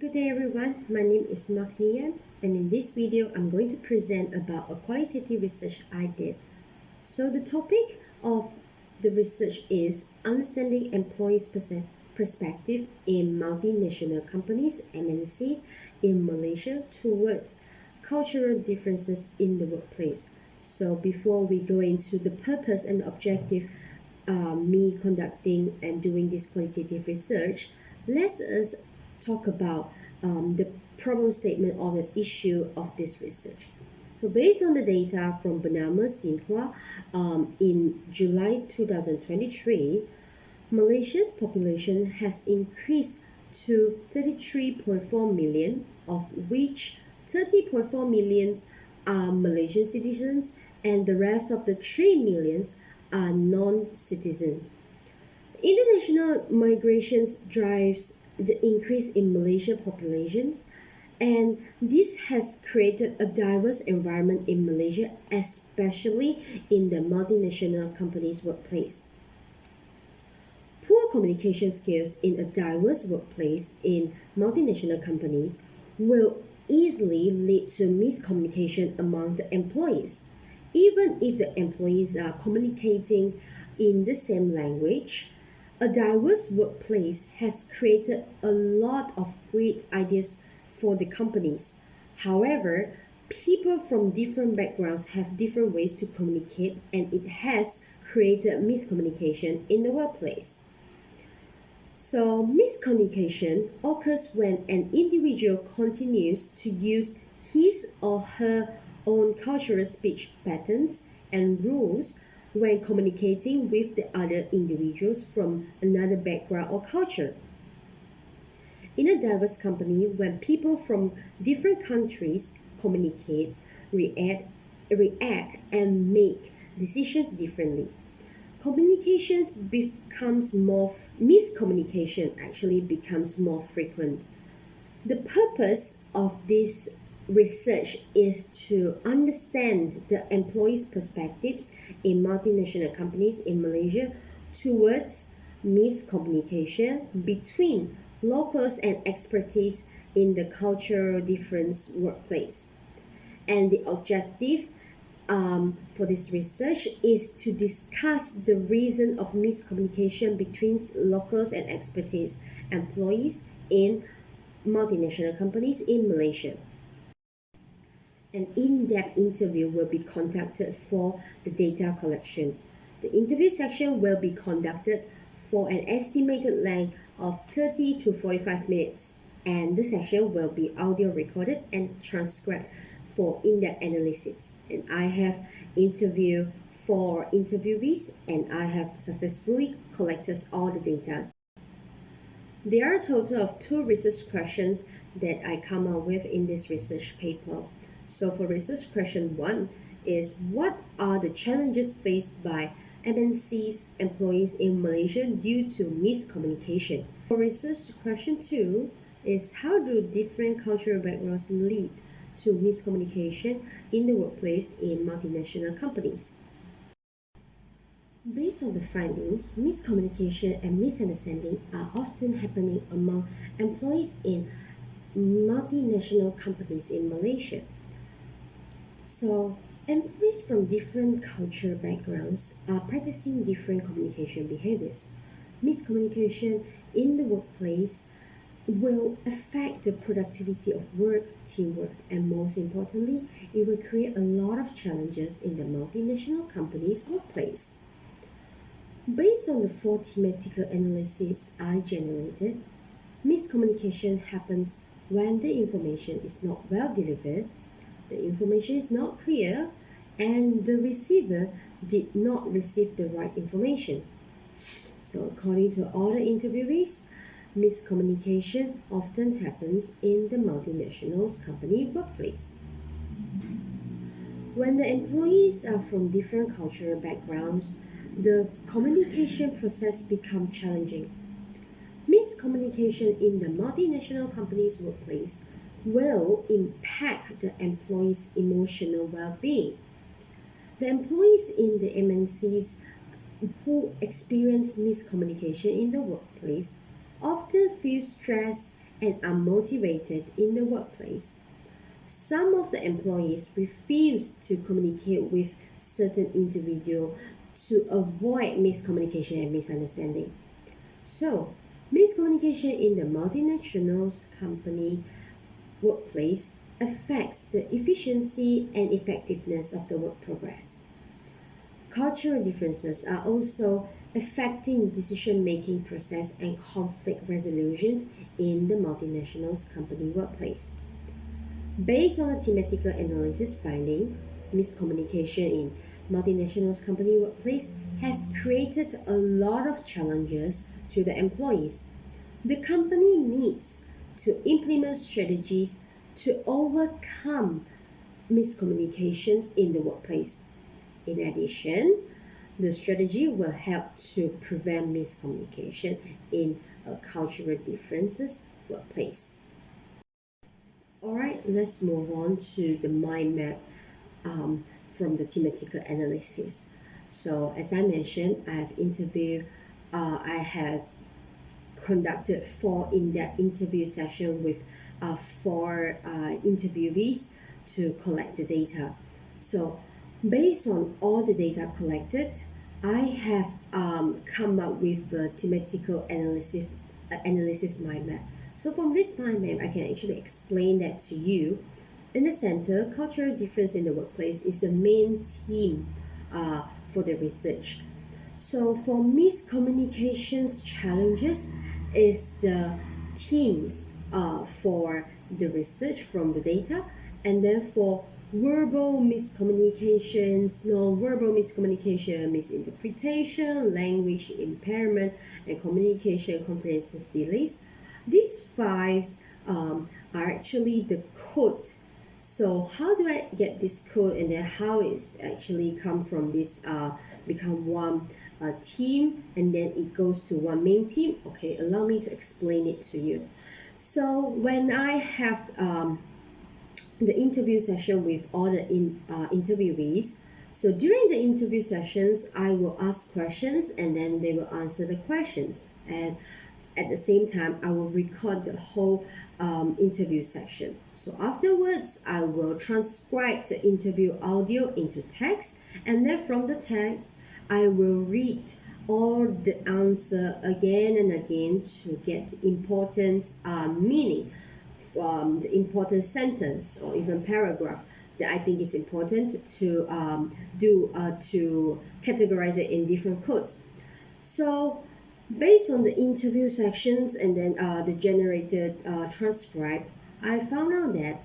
Good day everyone, my name is Nian, and in this video I'm going to present about a qualitative research I did. So the topic of the research is understanding employees' perspective in multinational companies, MNCs, in Malaysia towards cultural differences in the workplace. So before we go into the purpose and objective me conducting and doing this qualitative research, let's us talk about the problem statement or the issue of this research. So based on the data from Bernama Xinhua in July 2023, Malaysia's population has increased to 33.4 million, of which 30.4 millions are Malaysian citizens and the rest of the 3 millions are non-citizens. International migrations drives the increase in Malaysian populations, and this has created a diverse environment in Malaysia, especially in the multinational companies' workplace. Poor communication skills in a diverse workplace in multinational companies will easily lead to miscommunication among the employees. Even if the employees are communicating in the same language, a diverse workplace has created a lot of great ideas for the companies. However, people from different backgrounds have different ways to communicate, and it has created miscommunication in the workplace. So, miscommunication occurs when an individual continues to use his or her own cultural speech patterns and rules when communicating with the other individuals from another background or culture. In a diverse company, when people from different countries communicate, react, and make decisions differently, miscommunication actually becomes more frequent. The purpose of this research is to understand the employees' perspectives in multinational companies in Malaysia towards miscommunication between locals and expertise in the cultural difference workplace. And the objective for this research is to discuss the reason of miscommunication between locals and expertise employees in multinational companies in Malaysia. An in-depth interview will be conducted for the data collection. The interview section will be conducted for an estimated length of 30 to 45 minutes, and the session will be audio recorded and transcribed for in-depth analysis. And I have interviewed 4 interviewees, and I have successfully collected all the data. There are a total of 2 research questions that I come up with in this research paper. So for research question 1 is, what are the challenges faced by MNC's employees in Malaysia due to miscommunication? For research question 2 is, how do different cultural backgrounds lead to miscommunication in the workplace in multinational companies? Based on the findings, miscommunication and misunderstanding are often happening among employees in multinational companies in Malaysia. So, employees from different cultural backgrounds are practicing different communication behaviors. Miscommunication in the workplace will affect the productivity of work, teamwork, and most importantly, it will create a lot of challenges in the multinational company's workplace. Based on the 4 thematical analyses I generated, miscommunication happens when the information is not well delivered, the information is not clear, and the receiver did not receive the right information. So according to all the interviewees, miscommunication often happens in the multinational company workplace. When the employees are from different cultural backgrounds, the communication process becomes challenging. Miscommunication in the multinational company's workplace will impact the employees' emotional well-being. The employees in the MNCs who experience miscommunication in the workplace often feel stressed and unmotivated in the workplace. Some of the employees refuse to communicate with certain individuals to avoid miscommunication and misunderstanding. So, miscommunication in the multinationals company workplace affects the efficiency and effectiveness of the work progress. Cultural differences are also affecting decision-making process and conflict resolutions in the multinationals company workplace. Based on a thematical analysis finding, miscommunication in multinationals company workplace has created a lot of challenges to the employees. The company needs to implement strategies to overcome miscommunications in the workplace. In addition, the strategy will help to prevent miscommunication in a cultural differences workplace. Alright, let's move on to the mind map from the thematical analysis. So as I mentioned, I have conducted 4 in-depth interview sessions with 4 interviewees to collect the data. So based on all the data collected, I have come up with a thematical analysis mind map. So from this mind map, I can actually explain that to you. In the center, cultural difference in the workplace is the main theme for the research. So for miscommunications challenges is the themes for the research from the data, and then for verbal miscommunications, non-verbal miscommunication, misinterpretation, language impairment, and communication comprehensive delays. These 5 are actually the code. So how do I get this code, and then how it's actually come from this become one team, and then it goes to one main team? Okay, allow me to explain it to you. So when I have the interview session with all the interviewees, so during the interview sessions, I will ask questions and then they will answer the questions, and at the same time I will record the whole interview session. So afterwards, I will transcribe the interview audio into text, and then from the text I will read all the answer again and again to get important meaning from the important sentence or even paragraph that I think is important to to categorize it in different codes. So based on the interview sections and then the generated transcript, I found out that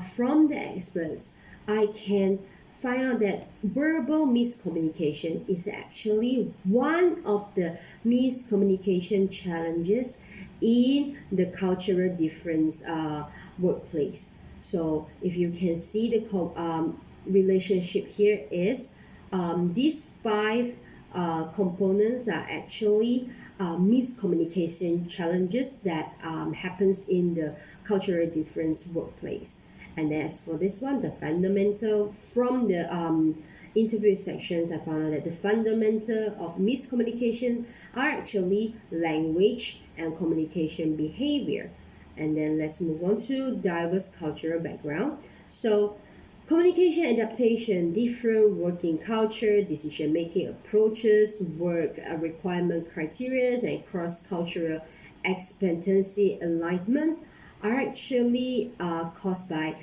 from the experts, I can find out that verbal miscommunication is actually one of the miscommunication challenges in the cultural difference workplace. So if you can see the relationship here is these 5 components are actually miscommunication challenges that happens in the cultural difference workplace. And as for this one, the fundamental from the interview sections, I found out that the fundamental of miscommunications are actually language and communication behavior. And then let's move on to diverse cultural background. So communication adaptation, different working culture, decision-making approaches, work requirement criteria, and cross-cultural expectancy alignment are actually caused by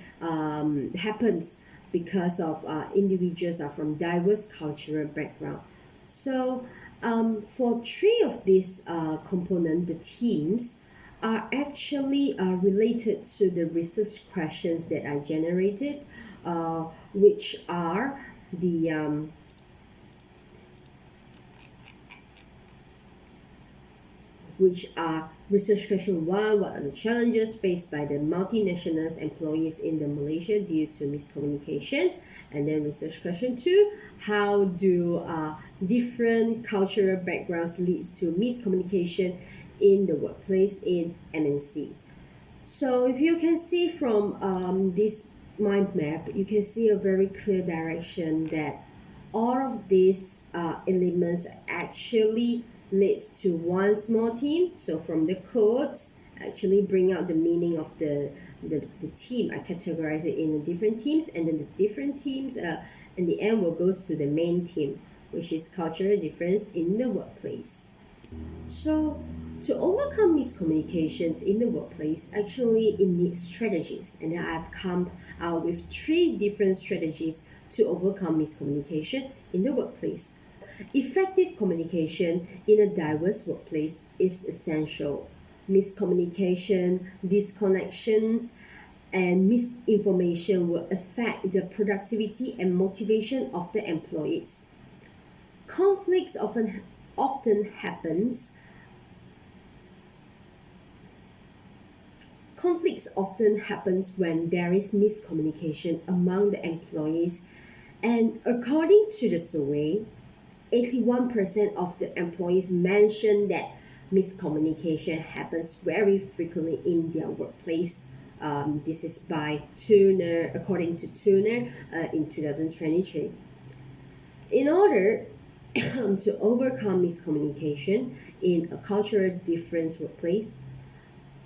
happens because of individuals are from diverse cultural background. So for 3 of these components, the themes are actually related to the research questions that I generated, which are the research question 1, what are the challenges faced by the multinationals employees in the Malaysia due to miscommunication? And then research question 2, how do different cultural backgrounds leads to miscommunication in the workplace in MNCs? So if you can see from this mind map, you can see a very clear direction that all of these elements actually leads to one small team. So from the codes actually bring out the meaning of the team. I categorize it in the different teams, and then the different teams in the end will goes to the main team, which is cultural difference in the workplace. So to overcome miscommunications in the workplace, actually it needs strategies, and I've come out with 3 different strategies to overcome miscommunication in the workplace. Effective communication in a diverse workplace is essential. Miscommunication, disconnections, and misinformation will affect the productivity and motivation of the employees. Conflicts often happens Conflicts often happens when there is miscommunication among the employees, and according to the survey, 81% of the employees mentioned that miscommunication happens very frequently in their workplace. This is by Turner, according to Turner, in 2023. In order to overcome miscommunication in a cultural difference workplace,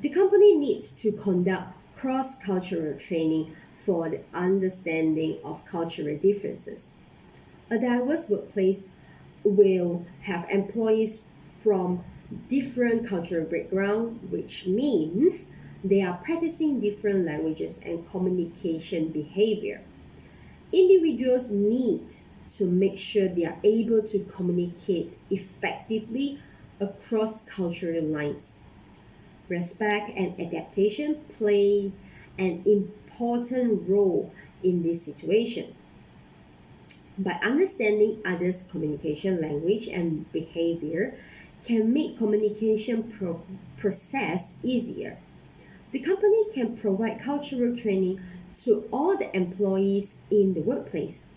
the company needs to conduct cross-cultural training for the understanding of cultural differences. A diverse workplace will have employees from different cultural background, which means they are practicing different languages and communication behavior. Individuals need to make sure they are able to communicate effectively across cultural lines. Respect and adaptation play an important role in this situation. By understanding others' communication language and behavior can make communication process easier. The company can provide cultural training to all the employees in the workplace.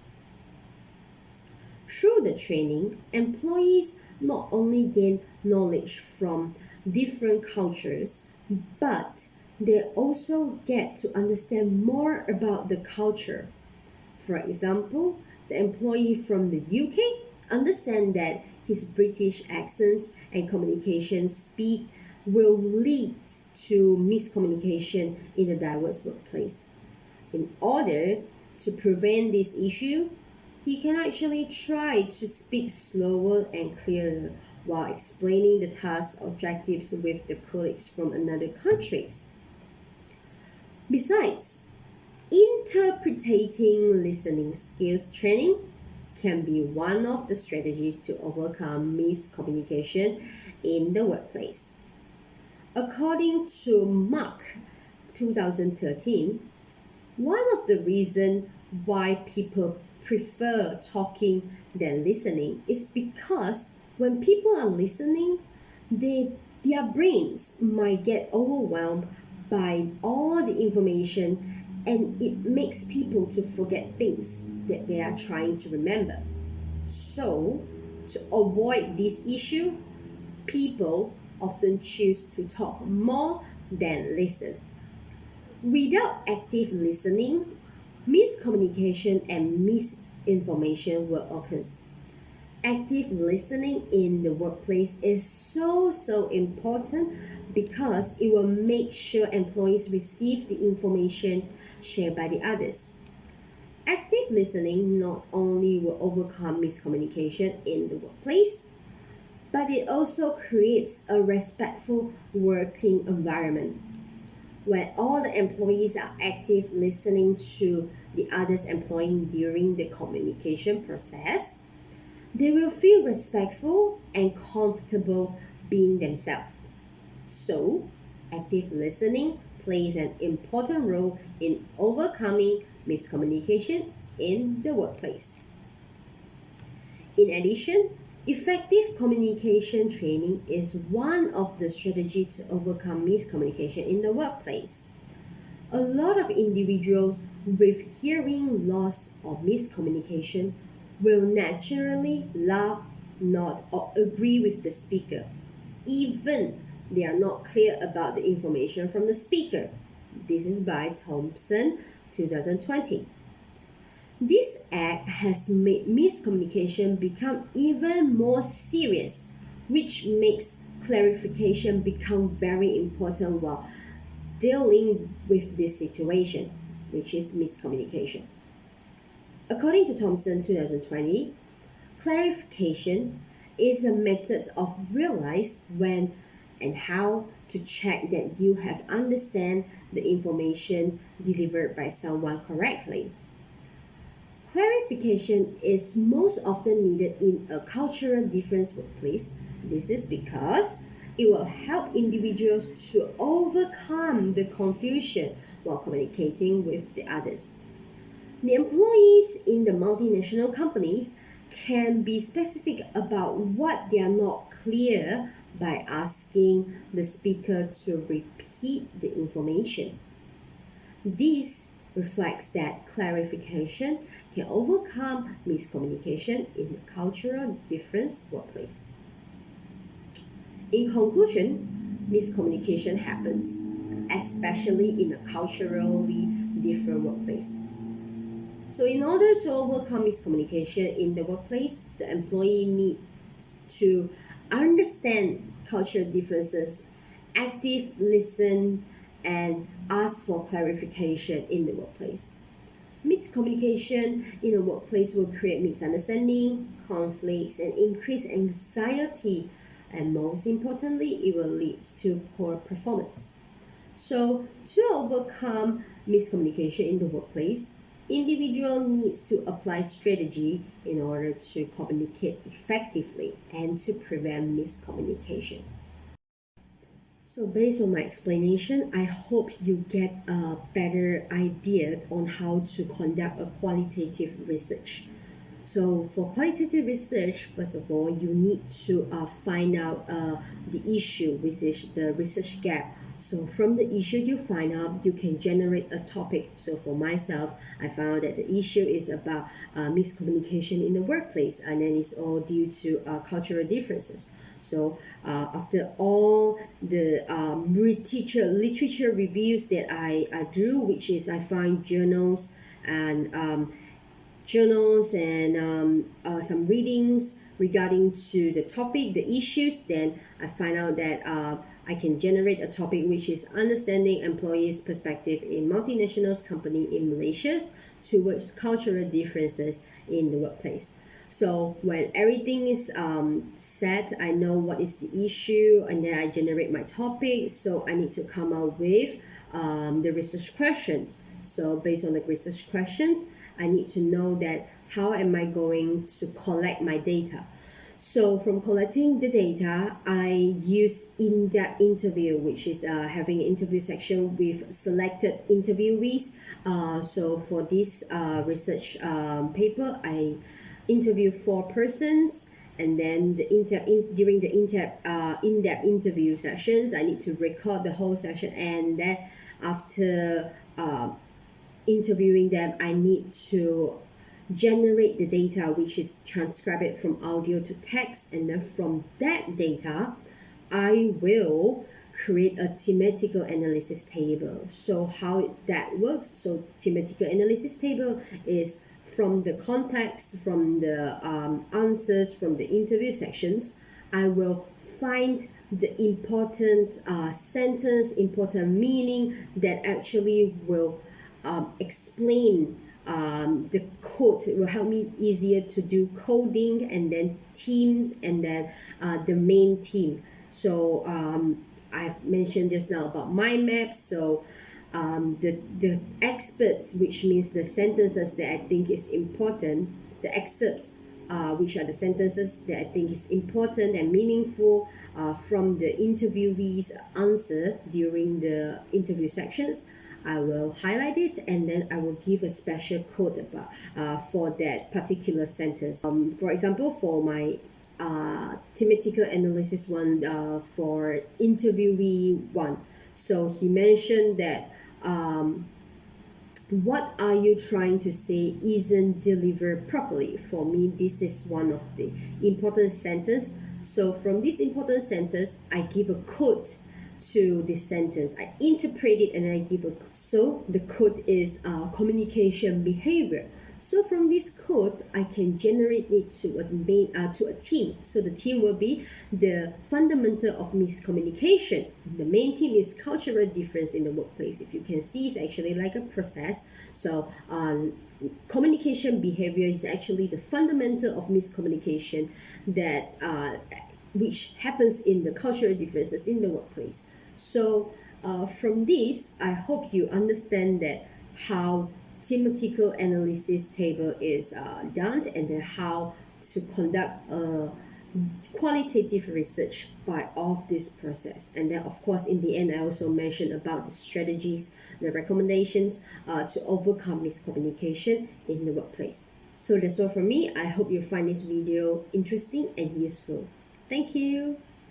Through the training, employees not only gain knowledge from different cultures, but they also get to understand more about the culture. For example, the employee from the UK understands that his British accents and communication speed will lead to miscommunication in a diverse workplace. In order to prevent this issue, he can actually try to speak slower and clearer while explaining the task objectives with the colleagues from another countries. Besides, interpreting listening skills training can be one of the strategies to overcome miscommunication in the workplace. According to Mark 2013, one of the reasons why people prefer talking than listening is because when people are listening, their brains might get overwhelmed by all the information, and it makes people to forget things that they are trying to remember. So, to avoid this issue, people often choose to talk more than listen. Without active listening, miscommunication and misinformation will occur. Active listening in the workplace is so important because it will make sure employees receive the information shared by the others. Active listening not only will overcome miscommunication in the workplace, but it also creates a respectful working environment. When all the employees are active listening to the others employee during the communication process, they will feel respectful and comfortable being themselves. So, active listening plays an important role in overcoming miscommunication in the workplace. In addition, effective communication training is one of the strategies to overcome miscommunication in the workplace. A lot of individuals with hearing loss or miscommunication will naturally laugh, nod, or agree with the speaker, even they are not clear about the information from the speaker. This is by Thompson, 2020. This act has made miscommunication become even more serious, which makes clarification become very important while dealing with this situation, which is miscommunication. According to Thomson 2020, clarification is a method of realize when and how to check that you have understand the information delivered by someone correctly. Clarification is most often needed in a cultural difference workplace. This is because it will help individuals to overcome the confusion while communicating with the others. The employees in the multinational companies can be specific about what they are not clear by asking the speaker to repeat the information. This reflects that clarification can overcome miscommunication in a cultural difference workplace. In conclusion, miscommunication happens, especially in a culturally different workplace. So in order to overcome miscommunication in the workplace, the employee needs to understand cultural differences, active listen, and ask for clarification in the workplace. Miscommunication in a workplace will create misunderstanding, conflicts, and increase anxiety, and most importantly, it will lead to poor performance. So to overcome miscommunication in the workplace, individual needs to apply strategy in order to communicate effectively and to prevent miscommunication. So based on my explanation, I hope you get a better idea on how to conduct a qualitative research. So for qualitative research, first of all, you need to find out the issue, which is the research gap. So from the issue you find out, you can generate a topic. So for myself, I found that the issue is about miscommunication in the workplace, and then it's all due to cultural differences. So after all the literature reviews that I drew, which is I find journals and some readings regarding to the topic, the issues, then I find out that I can generate a topic which is understanding employees' perspective in multinationals company in Malaysia towards cultural differences in the workplace. So when everything is set, I know what is the issue, and then I generate my topic. So I need to come up with the research questions. So based on the research questions, I need to know that how am I going to collect my data. So from collecting the data, I use in-depth interview, which is having an interview section with selected interviewees. So for this research paper, I interview 4 persons, and then during the in-depth interview sessions, I need to record the whole session, and then after interviewing them, I need to generate the data, which is transcribe it from audio to text, and then from that data I will create a thematical analysis table. So how that works, so thematical analysis table is from the context, from the answers from the interview sections, I will find the important sentence, important meaning that actually will explain the code. It will help me easier to do coding, and then teams, and then the main team. So I've mentioned just now about mind maps. So the experts, which means the sentences that I think is important, the excerpts, which are the sentences that I think is important and meaningful from the interviewee's answer during the interview sections. I will highlight it, and then I will give a special code about for that particular sentence. For example, for my thematical analysis one, for interviewee one, so he mentioned that what are you trying to say isn't delivered properly. For me, this is one of the important sentence. So from this important sentence, I give a code to this sentence. I interpret it and I give a so the code is communication behavior. So from this code, I can generate it to a team. So the team will be the fundamental of miscommunication. The main theme is cultural difference in the workplace. If you can see, it's actually like a process. So communication behavior is actually the fundamental of miscommunication that which happens in the cultural differences in the workplace. So from this, I hope you understand that how thematical analysis table is done, and then how to conduct qualitative research by of this process. And then of course in the end I also mentioned about the strategies, the recommendations to overcome miscommunication in the workplace. So that's all from me. I hope you find this video interesting and useful. Thank you.